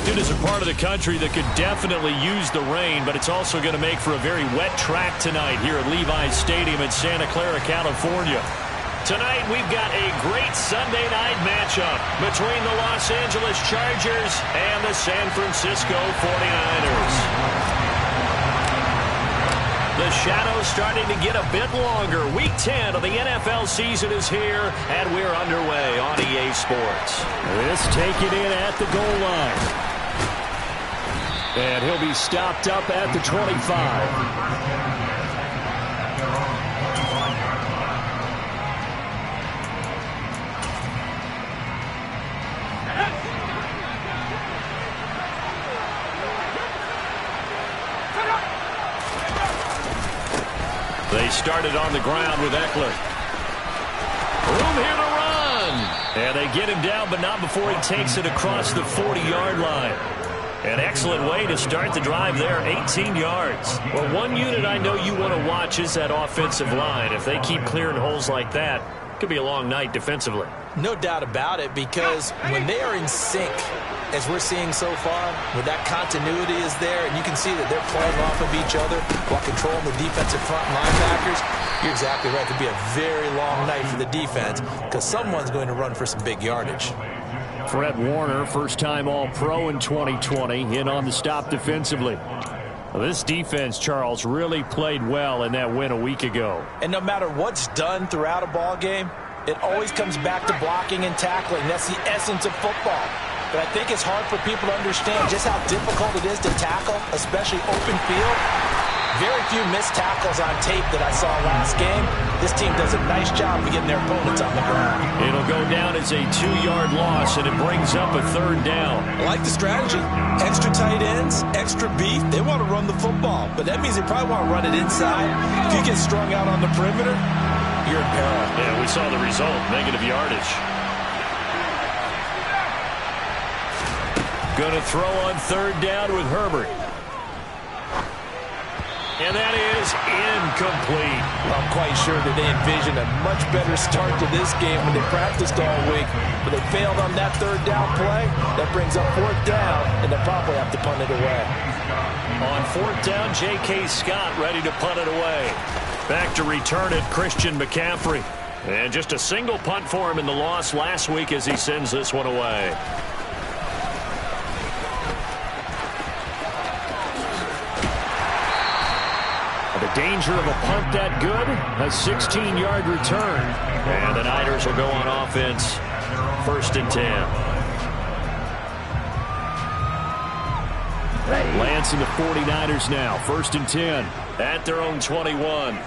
Selected as a part of the country that could definitely use the rain, but it's also going to make for a very wet track tonight here at Levi's Stadium in Santa Clara, California. Tonight, we've got a great Sunday night matchup between the Los Angeles Chargers and the San Francisco 49ers. The shadow's starting to get a bit longer. Week 10 of the NFL season is here, and we're underway on EA Sports. This taken in at the goal line. And he'll be stopped up at the 25. They started on the ground with Eckler. Room here to run. And they get him down, but not before he takes it across the 40-yard line. An excellent way to start the drive there, 18 yards. Well, one unit I know you want to watch is that offensive line. If they keep clearing holes like that, it could be a long night defensively. No doubt about it, because when they are in sync, as we're seeing so far, where that continuity is there, and you can see that they're playing off of each other while controlling the defensive front linebackers, you're exactly right. It could be a very long night for the defense because someone's going to run for some big yardage. Fred Warner, first-time All-Pro in 2020, in on the stop defensively. Well, this defense, Charles, really played well in that win a week ago. And no matter what's done throughout a ball game, it always comes back to blocking and tackling. That's the essence of football. But I think it's hard for people to understand just how difficult it is to tackle, especially open field. Very few missed tackles on tape that I saw last game. This team does a nice job of getting their opponents on the ground. It'll go down as a 2-yard loss, and it brings up a third down. I like the strategy. Extra tight ends, extra beef. They want to run the football, but that means they probably want to run it inside. If you get strung out on the perimeter, you're in peril. Yeah, we saw the result, negative yardage. Going to throw on third down with Herbert. And that is incomplete. I'm quite sure that they envisioned a much better start to this game when they practiced all week. But they failed on that third down play. That brings up fourth down, and they'll probably have to punt it away. On fourth down, J.K. Scott ready to punt it away. Back to return it, Christian McCaffrey. And just a single punt for him in the loss last week as he sends this one away. The danger of a punt that good, a 16-yard return. And the Niners will go on offense, 1st and 10. Lance and the 49ers now, 1st and 10. At their own 21.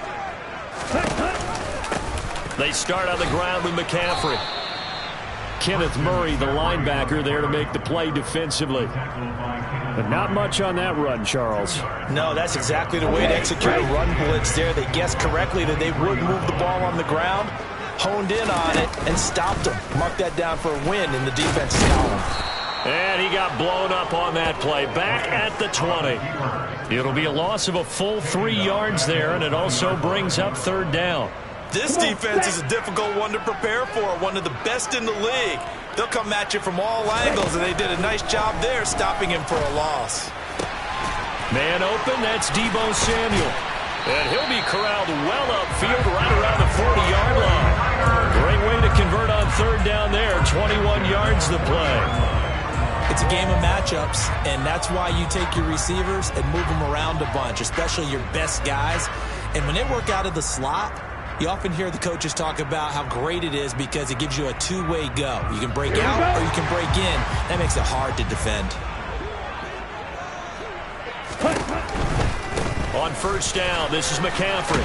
They start on the ground with McCaffrey. Kenneth Murray, the linebacker, there to make the play defensively. But not much on that run, Charles. No, that's exactly the way to execute a run blitz there. They guessed correctly that they would move the ball on the ground, honed in on it, and stopped them. Mark that down for a win in the defense's column. And he got blown up on that play. Back at the 20. It'll be a loss of a full 3 yards there, and it also brings up third down. This defense is a difficult one to prepare for, one of the best in the league. They'll come at you from all angles, and they did a nice job there stopping him for a loss. Man open, that's Deebo Samuel. And he'll be corralled well upfield right around the 40-yard line. Great way to convert on third down there, 21 yards the play. It's a game of matchups, and that's why you take your receivers and move them around a bunch, especially your best guys. And when they work out of the slot, you often hear the coaches talk about how great it is because it gives you a two-way go. You can break out or you can break in. That makes it hard to defend. On first down, this is McCaffrey.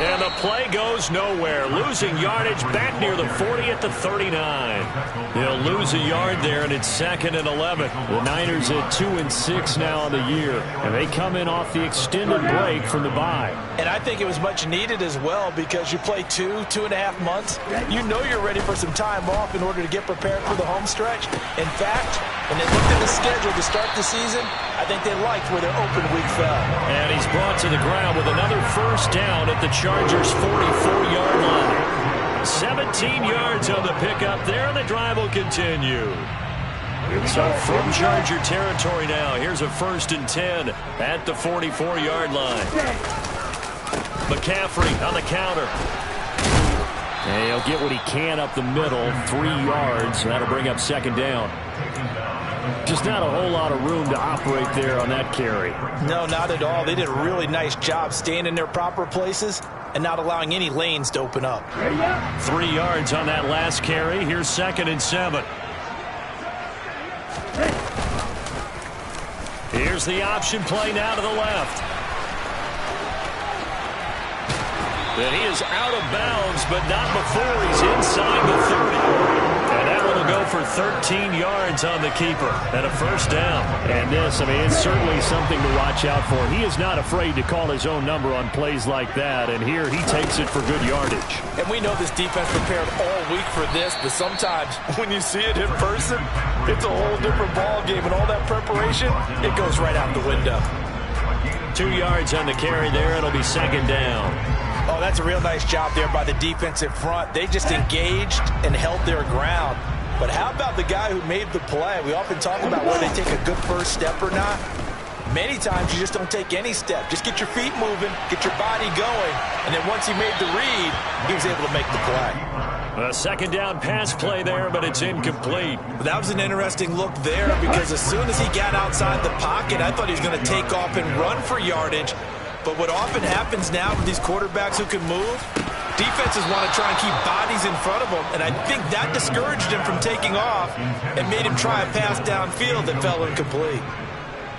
And the play goes nowhere. Losing yardage back near the 40 at the 39. They'll lose a yard there, and it's 2nd and 11. The Niners at 2-6 now on the year, and they come in off the extended break from the bye. And I think it was much needed as well because you play 2.5 months. You know you're ready for some time off in order to get prepared for the home stretch. In fact, when they looked at the schedule to start the season, I think they liked where their open week fell. And he's brought to the ground with another first down at the Chargers' 44-yard line. 17 yards on the pickup there, and the drive will continue. So from Charger territory now, here's a 1st and 10 at the 44-yard line. McCaffrey on the counter. And he'll get what he can up the middle, 3 yards. That'll bring up 2nd down. Just not a whole lot of room to operate there on that carry. No, not at all. They did a really nice job staying in their proper places and not allowing any lanes to open up. 3 yards on that last carry. Here's 2nd and 7. Here's the option play now to the left. And he is out of bounds, but not before he's inside the 30. And that one will go for 13 yards on the keeper and a 1st down. And this, I mean, it's certainly something to watch out for. He is not afraid to call his own number on plays like that, and here he takes it for good yardage. And we know this defense prepared all week for this, but sometimes when you see it in person, it's a whole different ball game, and all that preparation, it goes right out the window. 2 yards on the carry there. It'll be 2nd down. Oh, that's a real nice job there by the defensive front. They just engaged and held their ground. But how about the guy who made the play? We often talk about whether they take a good first step or not. Many times you just don't take any step. Just get your feet moving, get your body going, and then once he made the read, he was able to make the play. A 2nd down pass play there, but it's incomplete. That was an interesting look there because as soon as he got outside the pocket, I thought he was going to take off and run for yardage. But what often happens now with these quarterbacks who can move, defenses want to try and keep bodies in front of them, and I think that discouraged him from taking off and made him try a pass downfield that fell incomplete.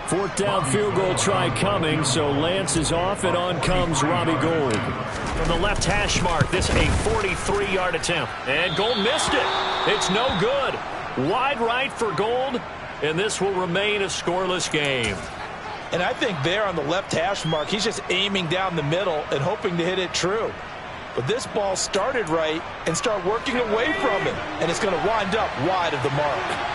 4th down field goal try coming, so Lance is off, and on comes Robbie Gould. From the left hash mark, this a 43-yard attempt. And Gould missed it. It's no good. Wide right for Gould, and this will remain a scoreless game. And I think there on the left hash mark, he's just aiming down the middle and hoping to hit it true. But this ball started right and start working away from it, and it's going to wind up wide of the mark.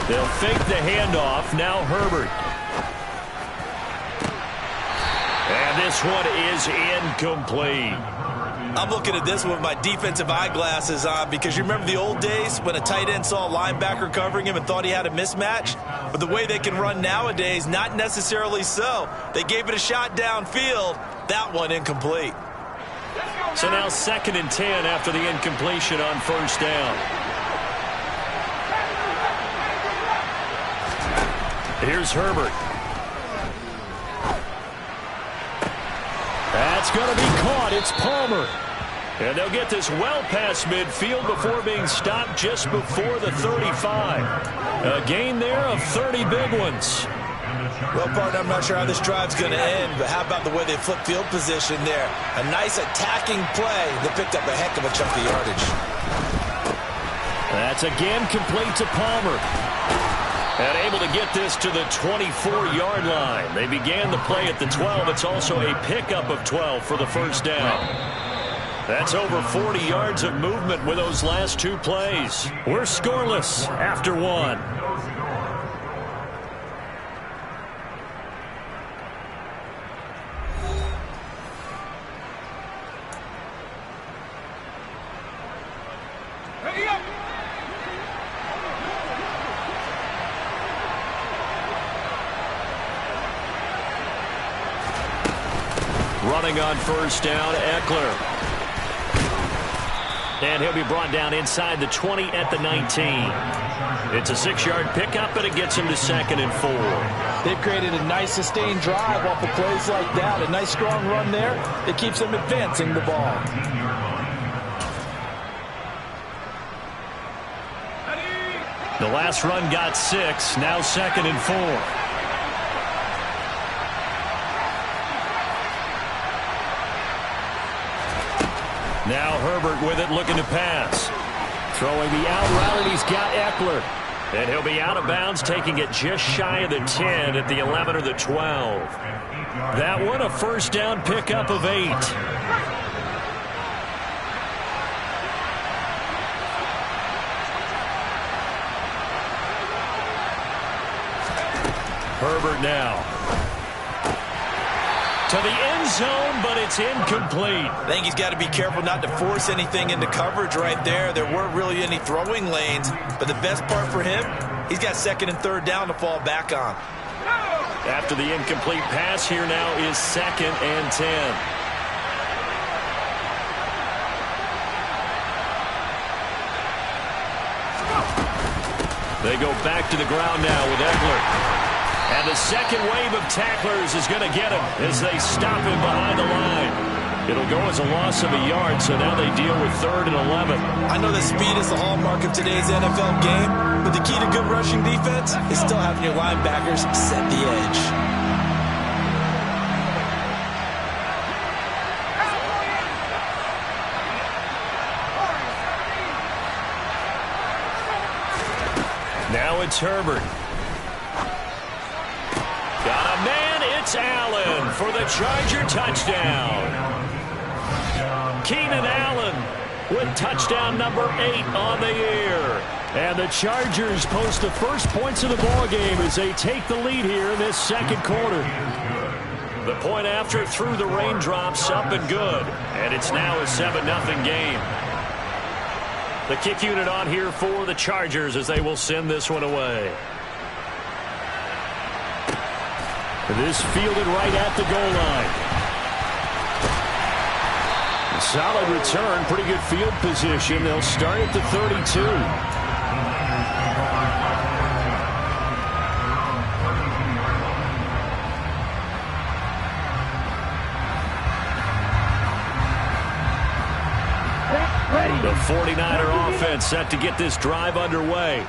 They'll fake the handoff. Now Herbert. And this one is incomplete. I'm looking at this one with my defensive eyeglasses on because you remember the old days when a tight end saw a linebacker covering him and thought he had a mismatch? But the way they can run nowadays, not necessarily so. They gave it a shot downfield. That one incomplete. So now 2nd and 10 after the incompletion on 1st down. Here's Herbert. That's going to be caught. It's Palmer. And they'll get this well past midfield before being stopped just before the 35. A gain there of 30 big ones. Well, partner, I'm not sure how this drive's going to end, but how about the way they flip field position there? A nice attacking play that picked up a heck of a chunk of yardage. That's again complete to Palmer. And able to get this to the 24-yard line. They began the play at the 12. It's also a pickup of 12 for the 1st down. That's over 40 yards of movement with those last 2 plays. We're scoreless after 1. Running on 1st down, Eckler. And he'll be brought down inside the 20 at the 19. It's a 6-yard pickup, and it gets him to 2nd and 4. They've created a nice sustained drive off of plays like that. A nice strong run there that keeps them advancing the ball. The last run got 6. Now 2nd and 4. Now Herbert with it, looking to pass. Throwing the out route, and he's got Eckler. And he'll be out of bounds, taking it just shy of the 10 at the 11 or the 12. That one a 1st down pickup of 8. Herbert now. To the end zone, but it's incomplete. I think he's got to be careful not to force anything into coverage right there. There weren't really any throwing lanes, but the best part for him, he's got second and third down to fall back on. After the incomplete pass, here now is 2nd and 10. They go back to the ground now with Ekeler. And the second wave of tacklers is going to get him as they stop him behind the line. It'll go as a loss of a yard, so now they deal with 3rd and 11. I know that speed is the hallmark of today's NFL game, but the key to good rushing defense is still having your linebackers set the edge. Now it's Herbert. Got a man, it's Allen for the Charger touchdown. Keenan Allen with touchdown number 8 on the year. And the Chargers post the first points of the ballgame as they take the lead here in this second quarter. The point after through the raindrops, up and good. And it's now a 7-0 game. The kick unit on here for the Chargers as they will send this one away. This fielded right at the goal line. A solid return, pretty good field position. They'll start at the 32. The 49er offense set to get this drive underway.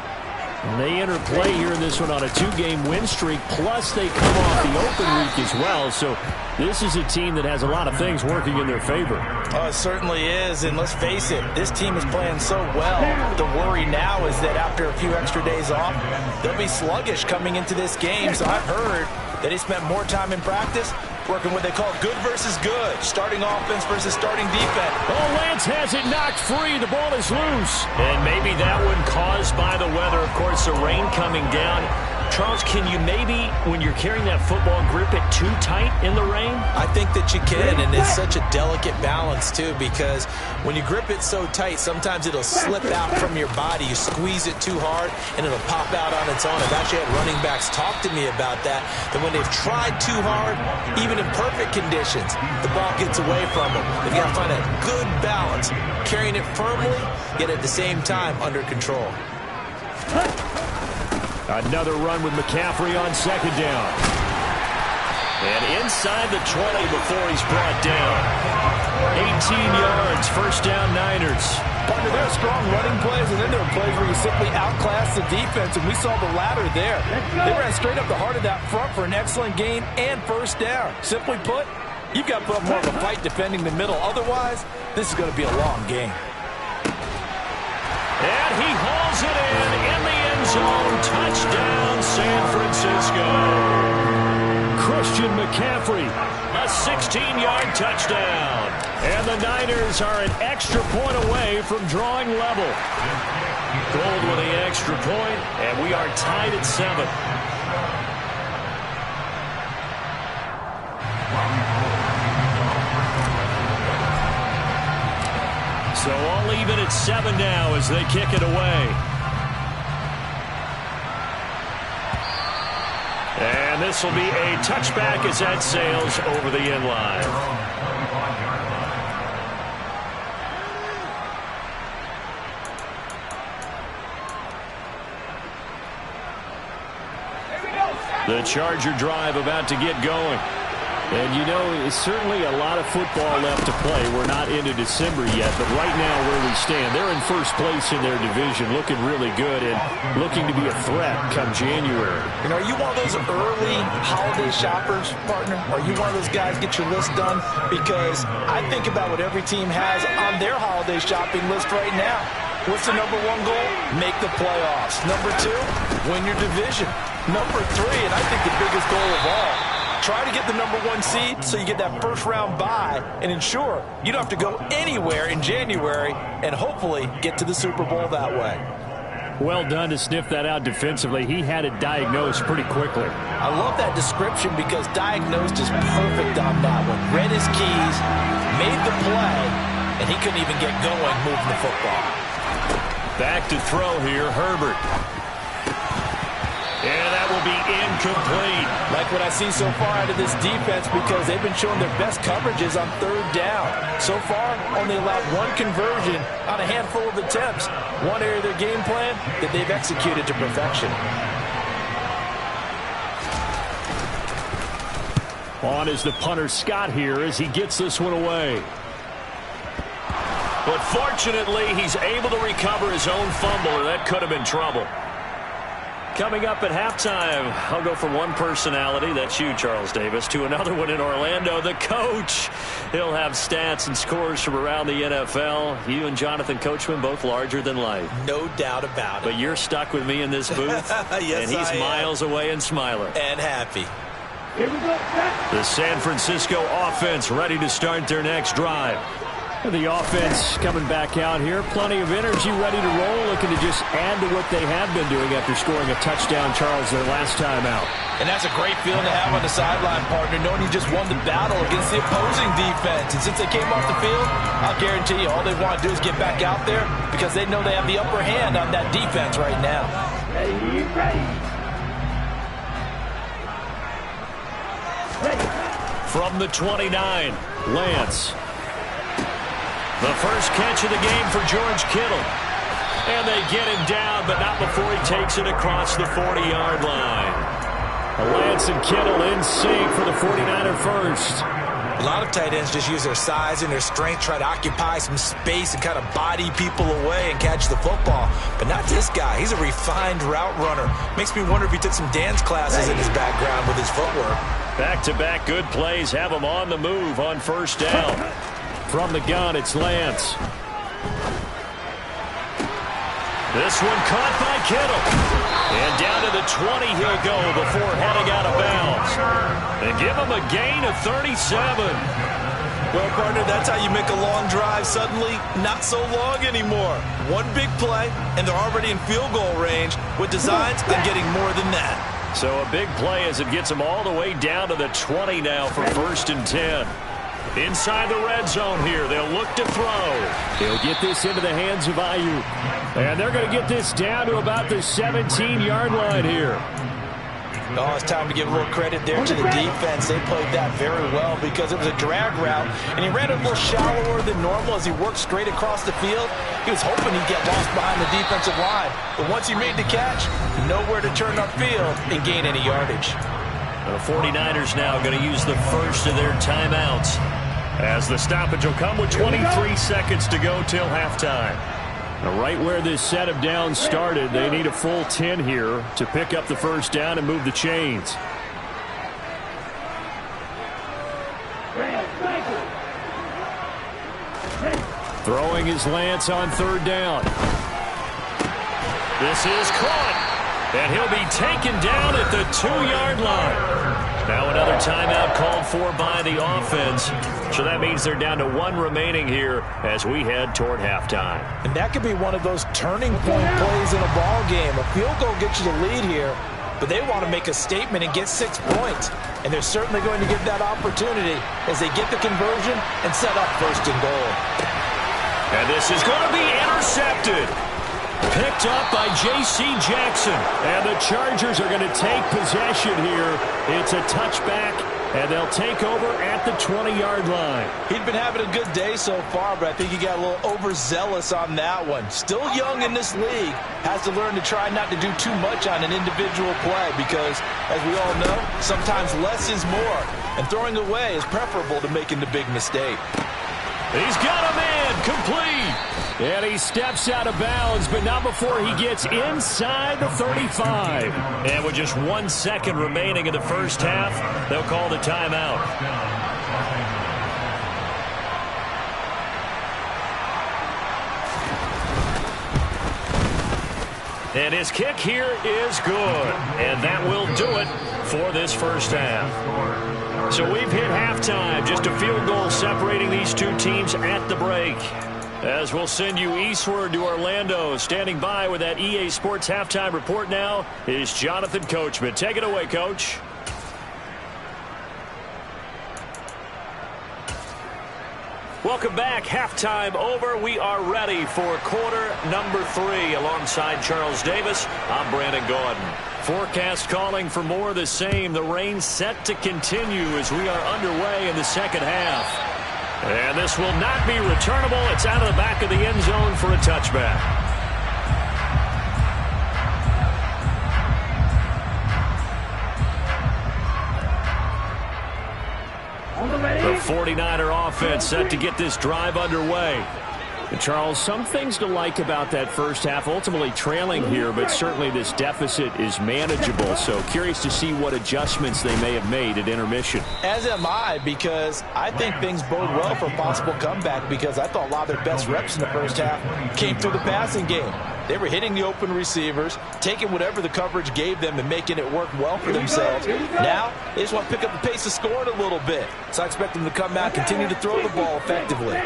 And they enter play here in this one on a 2-game win streak, plus they come off the open week as well. So this is a team that has a lot of things working in their favor. Oh, it certainly is, and let's face it, this team is playing so well. The worry now is that after a few extra days off, they'll be sluggish coming into this game. So I've heard that he spent more time in practice working what they call good versus good, starting offense versus starting defense. Oh, Lance has it knocked free. The ball is loose. And maybe that one caused by the weather. Of course, the rain coming down. Charles, can you maybe, when you're carrying that football, grip it too tight in the rain? I think that you can, and it's such a delicate balance, too, because when you grip it so tight, sometimes it'll slip out from your body. You squeeze it too hard, and it'll pop out on its own. I've actually had running backs talk to me about that when they've tried too hard, even in perfect conditions, the ball gets away from them. They've got to find a good balance, carrying it firmly, yet at the same time under control. Another run with McCaffrey on 2nd down. And inside the 20 before he's brought down. 18 yards, 1st down Niners. Partner, there are strong running plays, and then there are plays where you simply outclass the defense, and we saw the latter there. They ran straight up the heart of that front for an excellent gain and 1st down. Simply put, you've got to put up more of a fight defending the middle. Otherwise, this is going to be a long game. And he hauls it in the end zone. Touchdown, San Francisco. Christian McCaffrey, a 16-yard touchdown. And the Niners are an extra point away from drawing level. Gold with the extra point, and we are tied at 7. So all even at 7 now as they kick it away. And this will be a touchback as that sails over the end line. The Charger drive about to get going. And, you know, it's certainly a lot of football left to play. We're not into December yet, but right now where we stand, they're in first place in their division, looking really good and looking to be a threat come January. You know, are you one of those early holiday shoppers, partner? Are you one of those guys get your list done? Because I think about what every team has on their holiday shopping list right now. What's the number 1 goal? Make the playoffs. Number 2, win your division. Number 3, and I think the biggest goal of all, try to get the number 1 seed so you get that first-round bye and ensure you don't have to go anywhere in January and hopefully get to the Super Bowl that way. Well done to sniff that out defensively. He had it diagnosed pretty quickly. I love that description because diagnosed is perfect on that one. Read his keys, made the play, and he couldn't even get going moving the football. Back to throw here, Herbert. And that will be incomplete. Like what I see so far out of this defense because they've been showing their best coverages on third down. So far, only allowed one conversion on a handful of attempts. One area of their game plan that they've executed to perfection. On is the punter Scott here as he gets this one away. But fortunately, he's able to recover his own fumble, or that could have been trouble. Coming up at halftime, I'll go from one personality, that's you, Charles Davis, to another one in Orlando, the coach. He'll have stats and scores from around the NFL. You and Jonathan Coachman, both larger than life. No doubt about it. But you're stuck with me in this booth, yes, and he's miles away and smiling. And happy. Here we go. The San Francisco offense ready to start their next drive. The offense coming back out here. Plenty of energy, ready to roll, looking to just add to what they have been doing after scoring a touchdown, Charles, their last time out. And that's a great feeling to have on the sideline, partner, knowing you just won the battle against the opposing defense. And since they came off the field, I'll guarantee you all they want to do is get back out there because they know they have the upper hand on that defense right now. From the 29, Lance. The first catch of the game for George Kittle. And they get him down, but not before he takes it across the 40-yard line. Lance and Kittle in sync for the 49er first. A lot of tight ends just use their size and their strength, try to occupy some space and kind of body people away and catch the football. But not this guy. He's a refined route runner. Makes me wonder if he took some dance classes in his background with his footwork. Back-to-back good plays have him on the move on first down. From the gun, it's Lance. This one caught by Kittle. And down to the 20 he'll go before heading out of bounds. And give him a gain of 37. Well, partner, that's how you make a long drive suddenly not so long anymore. One big play, and they're already in field goal range with designs on getting more than that. So a big play as it gets him all the way down to the 20 now for 1st and 10. Inside the red zone here, they'll look to throw. He'll get this into the hands of Ayuk. And they're going to get this down to about the 17-yard line here. Oh, it's time to give a little credit there to the defense. They played that very well because it was a drag route, and he ran a little shallower than normal as he worked straight across the field. He was hoping he'd get lost behind the defensive line. But once he made the catch, nowhere to turn upfield and gain any yardage. The 49ers now going to use the first of their timeouts, as the stoppage will come with 23 seconds to go till halftime. Now, right where this set of downs started, they need a full 10 here to pick up the first down and move the chains. Throwing is Lance on third down. This is caught. And he'll be taken down at the 2-yard line. Now another timeout called for by the offense. So that means they're down to 1 remaining here as we head toward halftime. And that could be one of those turning point plays in a ball game. A field goal gets you the lead here, but they want to make a statement and get 6 points. And they're certainly going to get that opportunity as they get the conversion and set up 1st and goal. And this is going to be intercepted. Picked up by J.C. Jackson. And the Chargers are going to take possession here. It's a touchback, and they'll take over at the 20-yard line. He'd been having a good day so far, but I think he got a little overzealous on that one. Still young in this league. Has to learn to try not to do too much on an individual play because, as we all know, sometimes less is more. And throwing away is preferable to making the big mistake. He's got a man complete. And he steps out of bounds, but not before he gets inside the 35. And with just 1 second remaining in the first half, they'll call the timeout. And his kick here is good. And that will do it for this first half. So we've hit halftime. Just a field goal separating these two teams at the break. As we'll send you eastward to Orlando. Standing by with that EA Sports halftime report now is Jonathan Coachman. Take it away, Coach. Welcome back. Halftime over. We are ready for quarter number 3. Alongside Charles Davis, I'm Brandon Gaudin. Forecast calling for more of the same. The rain set to continue as we are underway in the second half. And this will not be returnable. It's out of the back of the end zone for a touchback. The 49er offense set to get this drive underway. And Charles, some things to like about that first half. Ultimately trailing here, but certainly this deficit is manageable. So curious to see what adjustments they may have made at intermission. As am I, because I think things bode well for a possible comeback, because I thought a lot of their best reps in the first half came through the passing game. They were hitting the open receivers, taking whatever the coverage gave them and making it work well for themselves. Now, they just want to pick up the pace of scoring a little bit. So I expect them to come out, continue to throw the ball effectively.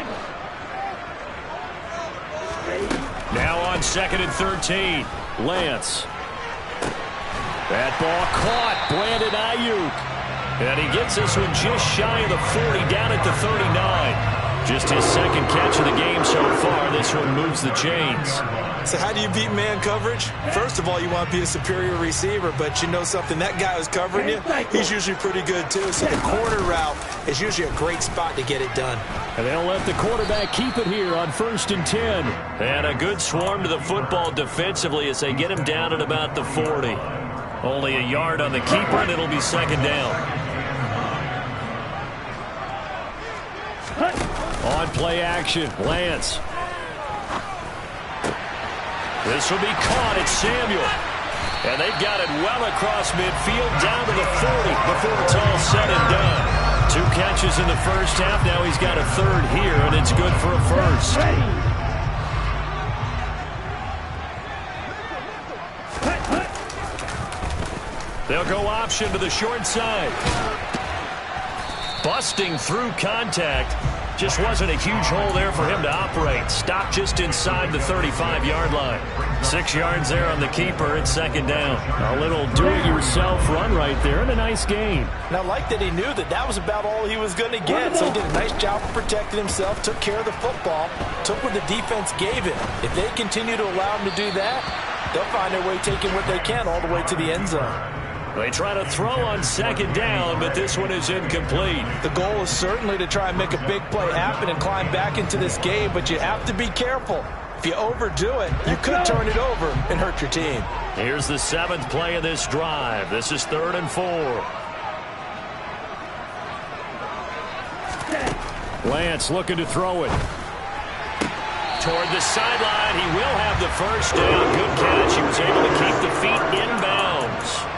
Now on 2nd and 13. Lance. That ball caught. Brandon Ayuk. And he gets this one just shy of the 40, down at the 39. Just his second catch of the game so far. This one moves the chains. So how do you beat man coverage? First of all, you want to be a superior receiver, but you know something, that guy who's covering you, he's usually pretty good too. So the corner route is usually a great spot to get it done. And they'll let the quarterback keep it here on 1st and 10. And a good swarm to the football defensively as they get him down at about the 40. Only a yard on the keeper, and it'll be second down. On play action, Lance. This will be caught. It's Samuel. And they've got it well across midfield, down to the 40 before it's all said and done. 2 catches in the first half. Now he's got a third here, and it's good for a first. They'll go option to the short side. Busting through contact. Just wasn't a huge hole there for him to operate. Stopped just inside the 35-yard line. 6 yards there on the keeper. It's second down. A little do-it-yourself run right there, and a nice gain. And I like that he knew that that was about all he was going to get. So he did a nice job of protecting himself, took care of the football, took what the defense gave him. If they continue to allow him to do that, they'll find their way taking what they can all the way to the end zone. They try to throw on second down, but this one is incomplete. The goal is certainly to try and make a big play happen and climb back into this game, but you have to be careful. If you overdo it, you could turn it over and hurt your team. Here's the 7th play of this drive. This is 3rd and 4. Lance looking to throw it. Toward the sideline, he will have the first down. Good catch. He was able to keep the feet inbounds.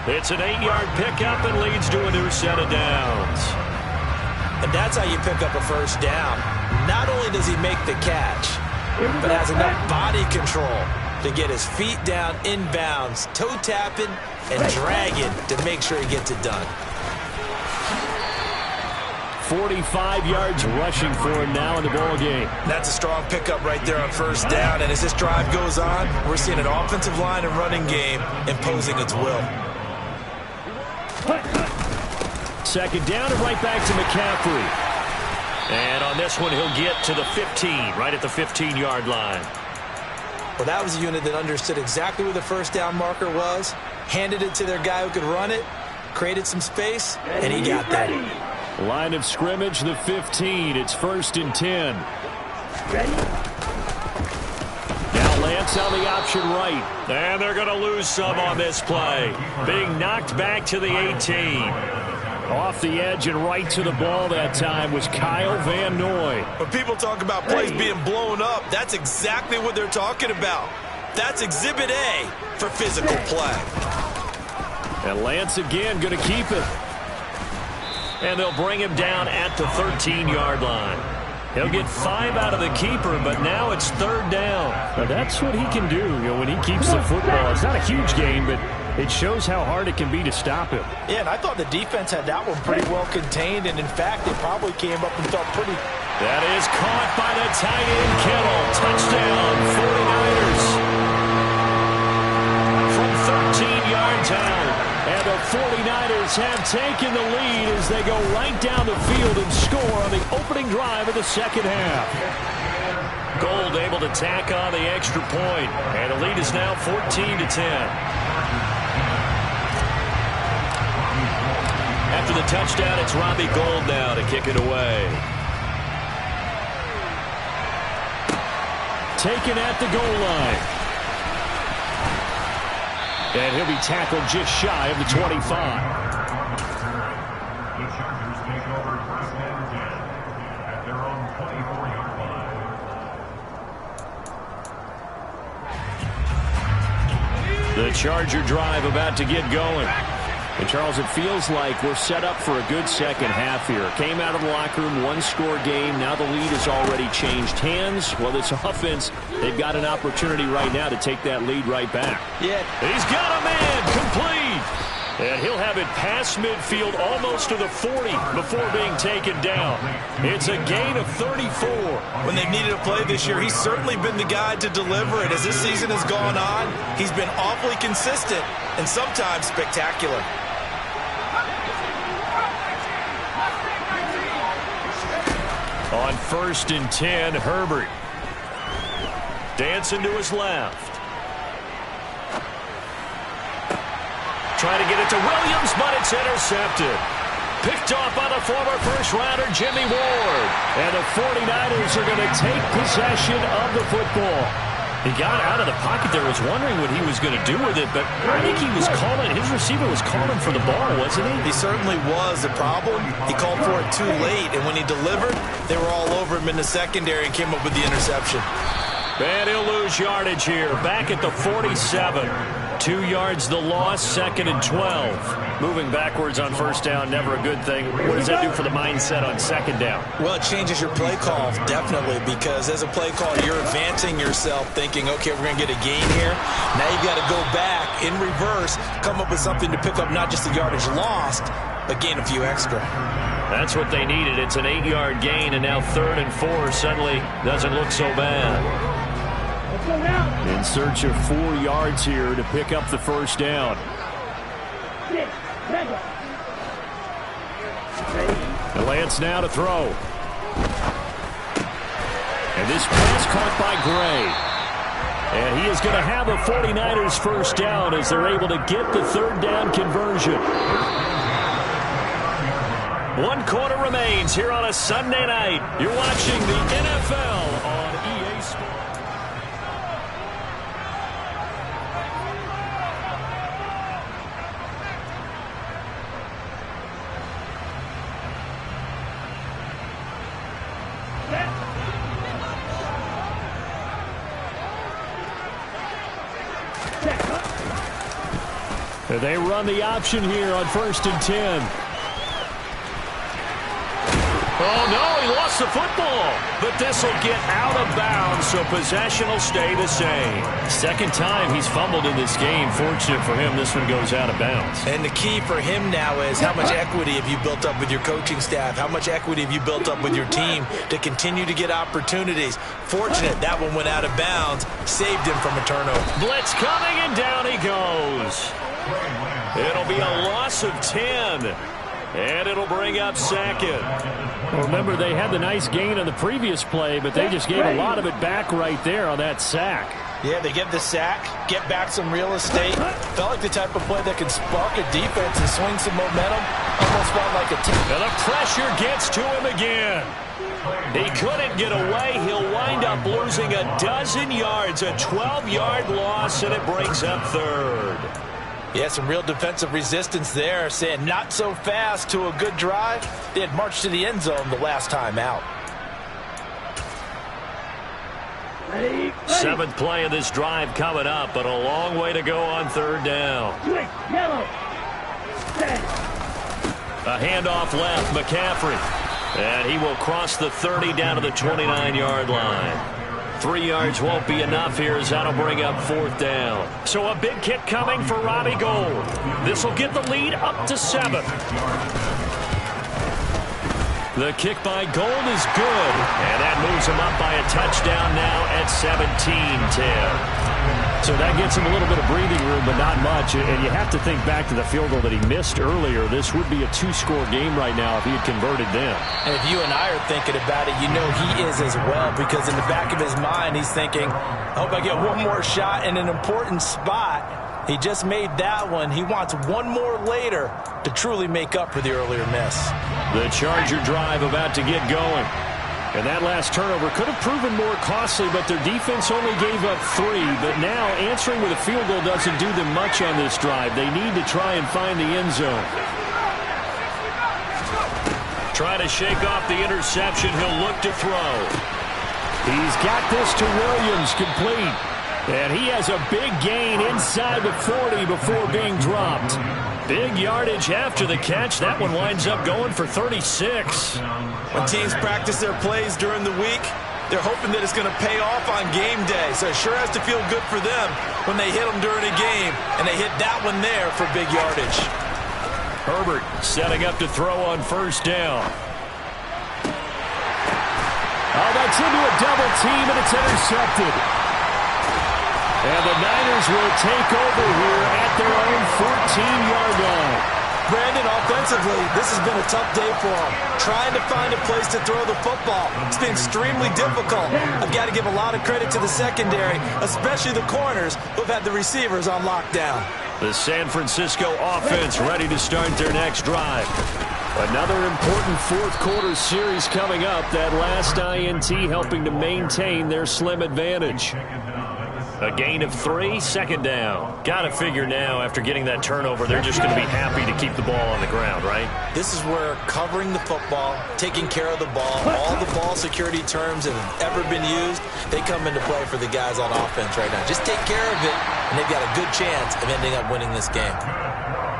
It's an 8-yard pickup and leads to a new set of downs. And that's how you pick up a first down. Not only does he make the catch, but has enough body control to get his feet down inbounds, toe tapping and dragging to make sure he gets it done. 45 yards rushing for him now in the ball game. That's a strong pickup right there on first down. And as this drive goes on, we're seeing an offensive line and running game imposing its will. Second down and right back to McCaffrey. And on this one, he'll get to the 15, right at the 15-yard line. Well, that was a unit that understood exactly where the first down marker was, handed it to their guy who could run it, created some space, and he got that. Line of scrimmage, the 15. It's 1st and 10. Now Lance on the option right. And they're going to lose some on this play. Being knocked back to the 18. Off the edge and right to the ball that time was Kyle Van Noy. When people talk about plays being blown up, that's exactly what they're talking about. That's Exhibit A for physical play. And Lance again going to keep it. And they'll bring him down at the 13-yard line. He'll get 5 out of the keeper, but now it's 3rd down. Now that's what he can do. You know, when he keeps the football. It's not a huge gain, but It shows how hard it can be to stop him. Yeah, and I thought the defense had that one pretty well contained, and in fact, they probably came up and felt pretty. That is caught by the tight end, Kittle. Touchdown, 49ers. From 13 yards out. And the 49ers have taken the lead as they go right down the field and score on the opening drive of the second half. Gold able to tack on the extra point. And the lead is now 14-10. After the touchdown, it's Robbie Gould now to kick it away. Taken at the goal line. And he'll be tackled just shy of the 25. The Chargers take over first and 10 at their own 24-yard line. The Charger drive about to get going. And, Charles, it feels like we're set up for a good second half here. Came out of the locker room, one-score game. Now the lead has already changed hands. Well, this offense, they've got an opportunity right now to take that lead right back. Yeah. He's got a man complete. And he'll have it past midfield almost to the 40 before being taken down. It's a gain of 34. When they've needed a play this year, he's certainly been the guy to deliver it. As this season has gone on, he's been awfully consistent and sometimes spectacular. On 1st and 10, Herbert. Dancing to his left. Trying to get it to Williams, but it's intercepted. Picked off by the former first-rounder, Jimmy Ward. And the 49ers are going to take possession of the football. He got out of the pocket there, was wondering what he was going to do with it, but I think he was calling, his receiver was calling for the ball, wasn't he? He certainly was. The problem, he called for it too late, and when he delivered, they were all over him in the secondary and came up with the interception. And he'll lose yardage here, back at the 47. 2 yards the loss, 2nd and 12. Moving backwards on first down, never a good thing. What does that do for the mindset on second down? Well, it changes your play call, definitely, because as a play call, you're advancing yourself thinking, okay, we're going to get a gain here. Now you've got to go back in reverse, come up with something to pick up not just the yardage lost, but gain a few extra. That's what they needed. It's an 8-yard gain, and now 3rd and 4 suddenly doesn't look so bad. In search of 4 yards here to pick up the first down. And Lance now to throw. And this pass caught by Gray. And he is going to have a 49ers first down as they're able to get the 3rd down conversion. 1 quarter remains here on a Sunday night. You're watching the NFL on EA Sports. They run the option here on 1st and 10. Oh, no, he lost the football. But this will get out of bounds, so possession will stay the same. Second time he's fumbled in this game. Fortunate for him, this one goes out of bounds. And the key for him now is how much equity have you built up with your coaching staff? How much equity have you built up with your team to continue to get opportunities? Fortunate that one went out of bounds, saved him from a turnover. Blitz coming, and down he goes. It'll be a loss of 10. And it'll bring up 2nd. Well, remember, they had the nice gain on the previous play, but they just gave a lot of it back right there on that sack. Yeah, they get the sack, get back some real estate. Felt like the type of play that can spark a defense and swing some momentum. Almost felt like a team. And the pressure gets to him again. He couldn't get away. He'll wind up losing a dozen yards, a 12-yard loss, and it brings up 3rd. Yeah, some real defensive resistance there, saying not so fast to a good drive. They had marched to the end zone the last time out. 7th play of this drive coming up, but a long way to go on 3rd down. A handoff left, McCaffrey. And he will cross the 30 down to the 29-yard line. 3 yards won't be enough here as that'll bring up 4th down. So a big kick coming for Robbie Gould. This will get the lead up to 7. The kick by Gould is good, and that moves him up by a touchdown now at 17-10. So that gets him a little bit of breathing room, but not much. And you have to think back to the field goal that he missed earlier. This would be a 2-score game right now if he had converted then. And if you and I are thinking about it, you know he is as well, because in the back of his mind, he's thinking, I hope I get one more shot in an important spot. He just made that one. He wants one more later to truly make up for the earlier miss. The Charger drive about to get going. And that last turnover could have proven more costly, but their defense only gave up 3. But now answering with a field goal doesn't do them much on this drive. They need to try and find the end zone. Try to shake off the interception. He'll look to throw. He's got this to Williams, complete. And he has a big gain inside the 40 before being dropped. Big yardage after the catch. That one winds up going for 36. When teams practice their plays during the week, they're hoping that it's going to pay off on game day. So it sure has to feel good for them when they hit them during a game, and they hit that one there for big yardage. Herbert setting up to throw on 1st down. Oh, that's into a double team, and it's intercepted. And the Niners will take over here at their own 14-yard line. Brandon, offensively, this has been a tough day for him. Trying to find a place to throw the football. It's been extremely difficult. I've got to give a lot of credit to the secondary, especially the corners who've had the receivers on lockdown. The San Francisco offense ready to start their next drive. Another important 4th quarter series coming up. That last INT helping to maintain their slim advantage. A gain of 3, 2nd down. Got to figure now, after getting that turnover, they're just going to be happy to keep the ball on the ground, right? This is where covering the football, taking care of the ball, all the ball security terms that have ever been used, they come into play for the guys on offense right now. Just take care of it, and they've got a good chance of ending up winning this game.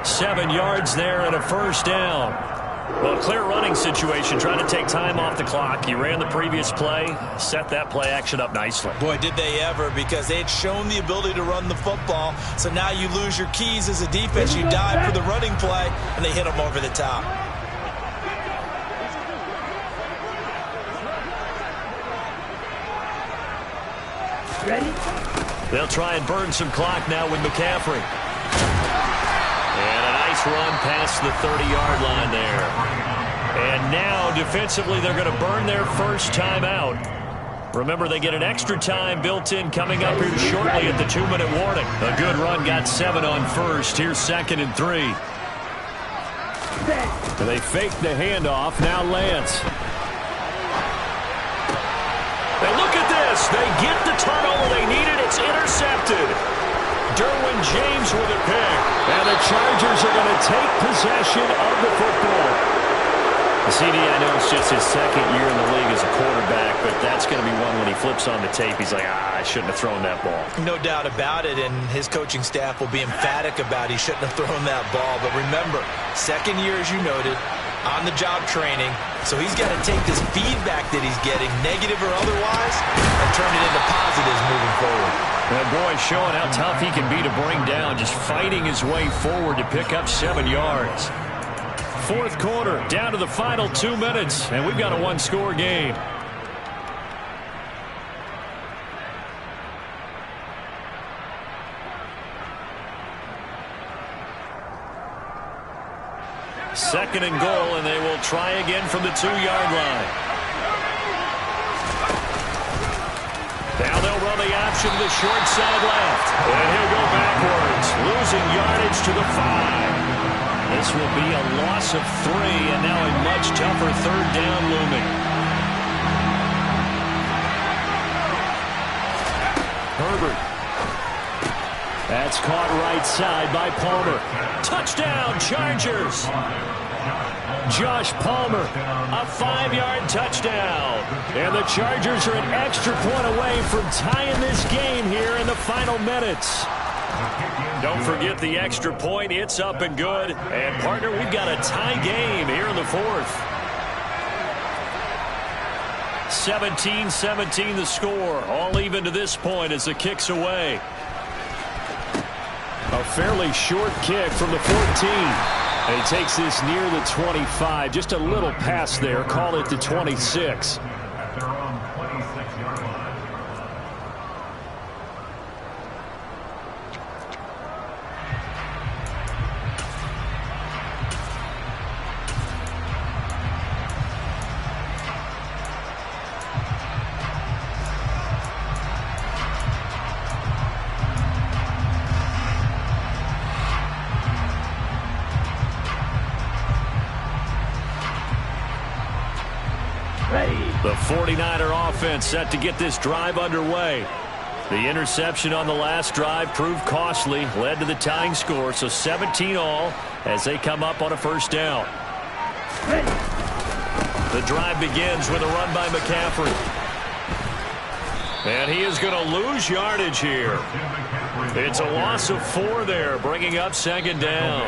7 yards there and a 1st down. Well, clear running situation, trying to take time off the clock. You ran the previous play, set that play action up nicely. Boy, did they ever, because they had shown the ability to run the football. So now you lose your keys as a defense. You dive for the running play, and they hit them over the top. Ready? They'll try and burn some clock now with McCaffrey. And a nice run past the 30-yard line there. And now, defensively, they're going to burn their first time out. Remember, they get an extra time built in coming up here shortly at the 2-minute warning. A good run got 7 on 1st. Here's 2nd and 3. And they fake the handoff. Now Lance. And look at this. They get the turnover they needed. It's intercepted. Derwin James with a pick. And the Chargers are going to take possession of the football. CD, I know it's just his 2nd year in the league as a quarterback, but that's going to be one when he flips on the tape. He's like, I shouldn't have thrown that ball. No doubt about it, and his coaching staff will be emphatic about he shouldn't have thrown that ball. But remember, 2nd year, as you noted, on-the-job training. So he's got to take this feedback that he's getting, negative or otherwise, and turn it into positives moving forward. That boy showing how tough he can be to bring down, just fighting his way forward to pick up 7 yards. 4th quarter, down to the final 2 minutes, and we've got a 1-score game. Second and goal, and they will try again from the 2-yard line. Now they'll run the option to the short side left. And he'll go backwards, losing yardage to the 5. This will be a loss of 3, and now a much tougher 3rd down looming. Herbert. That's caught right side by Palmer. Touchdown, Chargers. Josh Palmer, a 5-yard touchdown. And the Chargers are an extra point away from tying this game here in the final minutes. Don't forget the extra point. It's up and good. And, partner, we've got a tie game here in the 4th. 17-17 the score. All even to this point as the kick's away. A fairly short kick from the 14. And he takes this near the 25. Just a little pass there. Call it the 26. At their own 26-yard line. The 49er offense set to get this drive underway. The interception on the last drive proved costly, led to the tying score, so 17 all as they come up on a first down. The drive begins with a run by McCaffrey. And he is going to lose yardage here. It's a loss of 4 there, bringing up second down.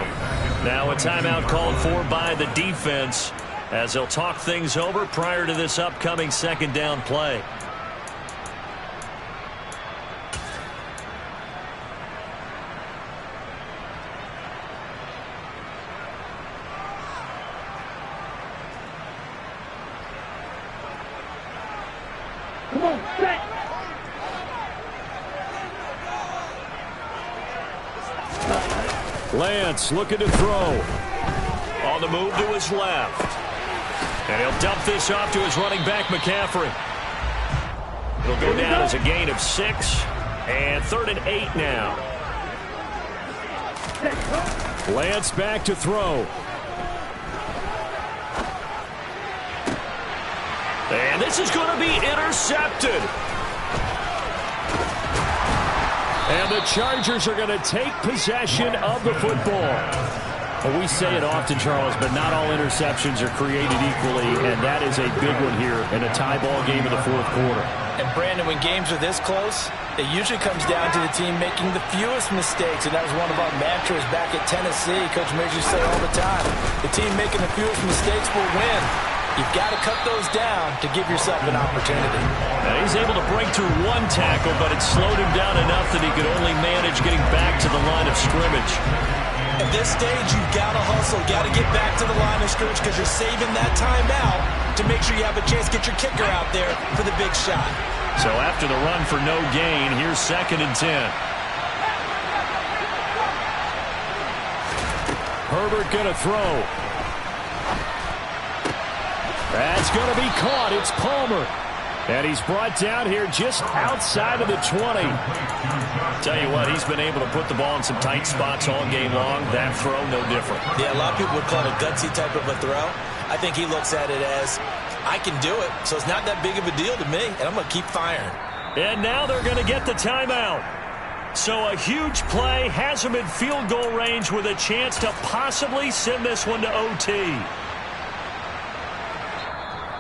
Now a timeout called for by the defense, as they'll talk things over prior to this upcoming second down play. Come on, set. Lance looking to throw. On the move to his left. And he'll dump this off to his running back, McCaffrey. It'll go down as a gain of 6. And 3rd and 8 now. Lance back to throw. And this is going to be intercepted. And the Chargers are going to take possession of the football. Well, we say it often, Charles, but not all interceptions are created equally, and that is a big one here in a tie ball game in the fourth quarter. And, Brandon, when games are this close, it usually comes down to the team making the fewest mistakes, and that was one of our mantras back at Tennessee. Coach Major used to say all the time, the team making the fewest mistakes will win. You've got to cut those down to give yourself an opportunity. Now he's able to break through 1 tackle, but it slowed him down enough that he could only manage getting back to the line of scrimmage. At this stage, you've got to hustle, got to get back to the line of scrimmage because you're saving that timeout to make sure you have a chance to get your kicker out there for the big shot. So after the run for no gain, here's 2nd and 10. Herbert going to throw. That's going to be caught. It's Palmer. And he's brought down here just outside of the 20. Tell you what, he's been able to put the ball in some tight spots all game long. That throw, no different. Yeah, a lot of people would call it a gutsy type of a throw. I think he looks at it as, I can do it, so it's not that big of a deal to me, and I'm going to keep firing. And now they're going to get the timeout. So a huge play has him in field goal range with a chance to possibly send this one to OT.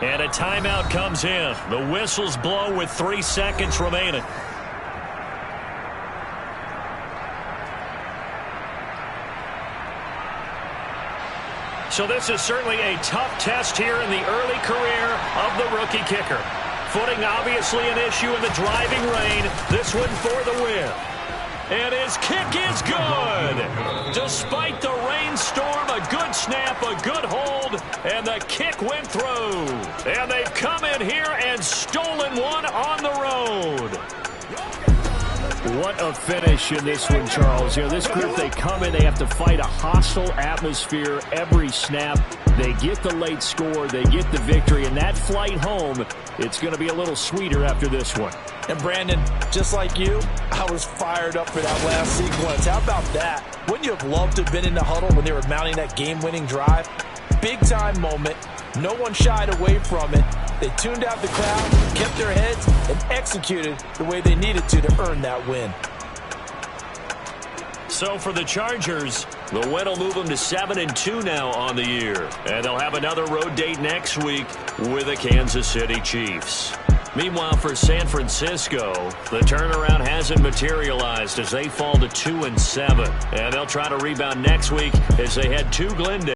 And a timeout comes in. The whistles blow with 3 seconds remaining. So this is certainly a tough test here in the early career of the rookie kicker. Footing obviously an issue in the driving rain. This one for the win. And his kick is good. Despite the rainstorm, a good snap, a good hold, and the kick went through. And they've come in here and stolen one on the road. What a finish in this one, Charles. You know, this group, they come in, they have to fight a hostile atmosphere every snap. They get the late score, they get the victory, and that flight home, it's going to be a little sweeter after this one. And Brandon, just like you, I was fired up for that last sequence. How about that? Wouldn't you have loved to have been in the huddle when they were mounting that game-winning drive? Big-time moment. No one shied away from it. They tuned out the crowd, kept their heads, and executed the way they needed to earn that win. So for the Chargers, the win will move them to 7-2 now on the year. And they'll have another road date next week with the Kansas City Chiefs. Meanwhile, for San Francisco, the turnaround hasn't materialized as they fall to 2-7. And they'll try to rebound next week as they head to Glendale.